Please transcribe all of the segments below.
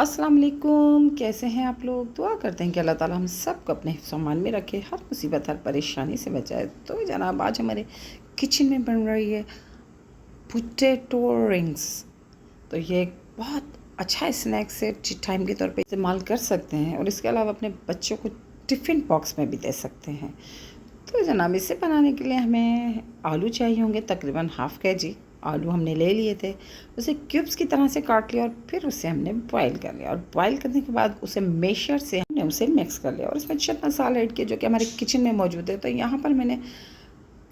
अस्सलाम वालेकुम। कैसे हैं आप लोग? दुआ करते हैं कि अल्लाह ताला हम सबको अपने हिफ्ज़-ओ-अमान में रखे, हर मुसीबत हर परेशानी से बचाए। तो जनाब आज हमारे किचन में बन रही है पोटैटो रिंग्स। तो ये एक बहुत अच्छा स्नैक्स है, टी टाइम के तौर पे इस्तेमाल कर सकते हैं और इसके अलावा अपने बच्चों को टिफ़िन बॉक्स में भी दे सकते हैं। तो जनाब इसे बनाने के लिए हमें आलू चाहिए होंगे, तकरीबन हाफ़ केजी आलू हमने ले लिए थे। उसे क्यूब्स की तरह से काट लिया और फिर उसे हमने बॉयल कर लिया और बॉयल करने के बाद उसे मेशर से हमने उसे मिक्स कर लिया और इसमें चंद मसाले ऐड किए जो कि हमारे किचन में मौजूद है। तो यहाँ पर मैंने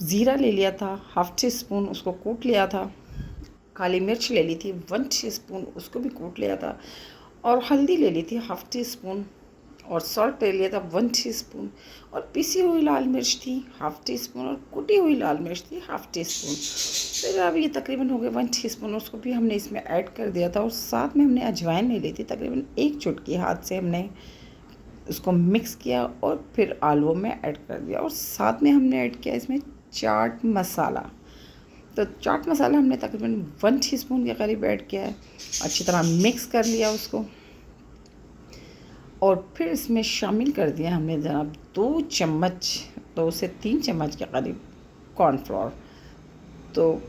ज़ीरा ले लिया था, हाफ़ टी स्पून उसको कूट लिया था। काली मिर्च ले ली थी 1 टीस्पून, उसको भी कूट लिया था। और हल्दी ले ली थी हाफ़ टी स्पून और सॉल्ट ले लिया था 1 टीस्पून और पिसी हुई लाल मिर्च थी हाफ़ टी स्पून और कुटी हुई लाल मिर्च थी हाफ़ टी स्पून। फिर अब ये तकरीबन हो गए 1 टीस्पून, उसको भी हमने इसमें ऐड कर दिया था और साथ में हमने अजवाइन ले ली थी, तकरीबन 1 चुटकी हाथ से हमने उसको मिक्स किया और फिर आलूओं में ऐड कर दिया और साथ में हमने ऐड किया इसमें चाट मसाला। तो चाट मसाला हमने तकरीबन 1 टीस्पून के करीब ऐड किया है। अच्छी तरह मिक्स कर लिया उसको और फिर इसमें शामिल कर दिया हमने जनाब 2 चम्मच, 2 से 3 चम्मच के करीब कॉर्नफ्लोर। तो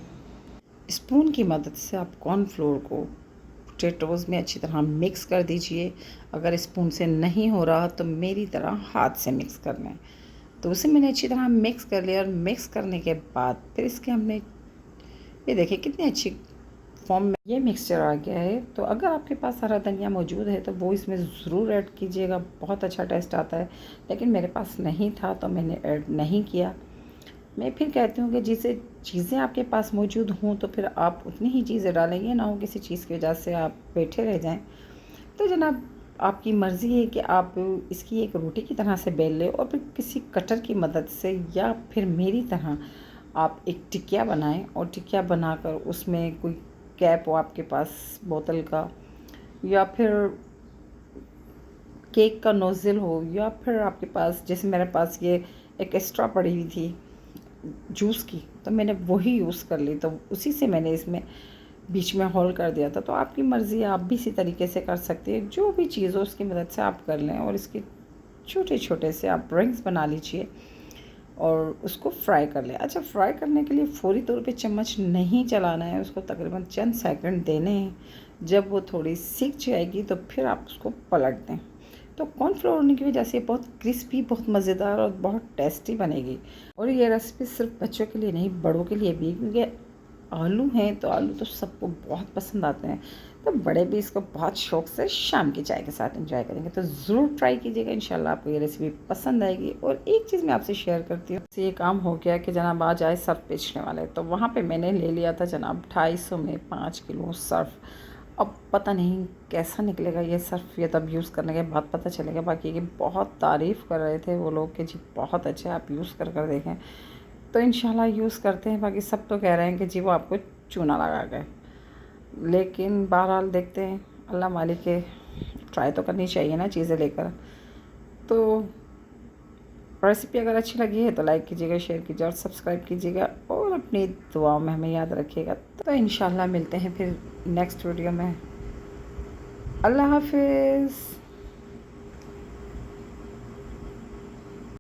स्पून की मदद से आप कॉर्नफ्लोर को पोटैटोज़ में अच्छी तरह मिक्स कर दीजिए। अगर स्पून से नहीं हो रहा तो मेरी तरह हाथ से मिक्स कर लें। तो उसे मैंने अच्छी तरह मिक्स कर लिया और मिक्स करने के बाद फिर इसके हमने ये देखिए कितनी अच्छी फॉर्म में ये मिक्सचर आ गया है। तो अगर आपके पास हरा धनिया मौजूद है तो वो इसमें ज़रूर ऐड कीजिएगा, बहुत अच्छा टेस्ट आता है। लेकिन मेरे पास नहीं था तो मैंने ऐड नहीं किया। मैं फिर कहती हूँ कि जिसे चीज़ें आपके पास मौजूद हों तो फिर आप उतनी ही चीज़ें डालेंगे, ना हो किसी चीज़ की वजह से आप बैठे रह जाएं। तो जनाब आपकी मर्ज़ी है कि आप इसकी एक रोटी की तरह से बेल लें और फिर किसी कटर की मदद से या फिर मेरी तरह आप एक टिकिया बनाएं और टिकिया बनाकर उसमें कोई कैप हो आपके पास बोतल का या फिर केक का नोज़ल हो या फिर आपके पास, जैसे मेरे पास ये एक एक्स्ट्रा पड़ी हुई थी जूस की, तो मैंने वही यूज़ कर ली। तो उसी से मैंने इसमें बीच में होल कर दिया था। तो आपकी मर्ज़ी, आप भी इसी तरीके से कर सकते हैं। जो भी चीज़ हो उसकी मदद से आप कर लें और इसके छोटे-छोटे से आप रिंग्स बना लीजिए और उसको फ्राई कर लें। अच्छा, फ्राई करने के लिए फ़ौरी तौर पे चम्मच नहीं चलाना है, उसको तकरीबन चंद सेकंड देने हैं। जब वो थोड़ी सीख जाएगी तो फिर आप उसको पलट दें। तो कॉर्नफ्लोर होने की वजह से बहुत क्रिस्पी, बहुत मज़ेदार और बहुत टेस्टी बनेगी। और ये रेसिपी सिर्फ बच्चों के लिए नहीं, बड़ों के लिए भी, क्योंकि आलू हैं तो आलू तो सबको बहुत पसंद आते हैं। तो बड़े भी इसको बहुत शौक़ से शाम की चाय के साथ एंजॉय करेंगे। तो ज़रूर ट्राई कीजिएगा, इंशाल्लाह आपको ये रेसिपी पसंद आएगी। और एक चीज़ मैं आपसे शेयर करती हूँ, ये काम हो गया कि जनाब आज आए सर्फ़ बेचने वाले, तो वहाँ पे मैंने ले लिया था जनाब 250 में 5 किलो सर्फ़। अब पता नहीं कैसा निकलेगा ये सर्फ़, ये तब यूज़ करने के बाद पता चलेगा। बाकी की बहुत तारीफ़ कर रहे थे वो लोग कि जी बहुत अच्छा है, आप यूज़ कर देखें। तो इंशाल्लाह यूज़ करते हैं। बाकी सब तो कह रहे हैं कि जी वो आपको चूना लगा गए, लेकिन बहरहाल देखते हैं, अल्लाह मालिक है, ट्राई तो करनी चाहिए ना चीज़ें लेकर। तो रेसिपी अगर अच्छी लगी है तो लाइक कीजिएगा, शेयर कीजिए और सब्सक्राइब कीजिएगा और अपनी दुआओं में हमें याद रखिएगा। तो इंशाल्लाह मिलते हैं फिर नेक्स्ट वीडियो में। अल्लाह हाफ़िज़।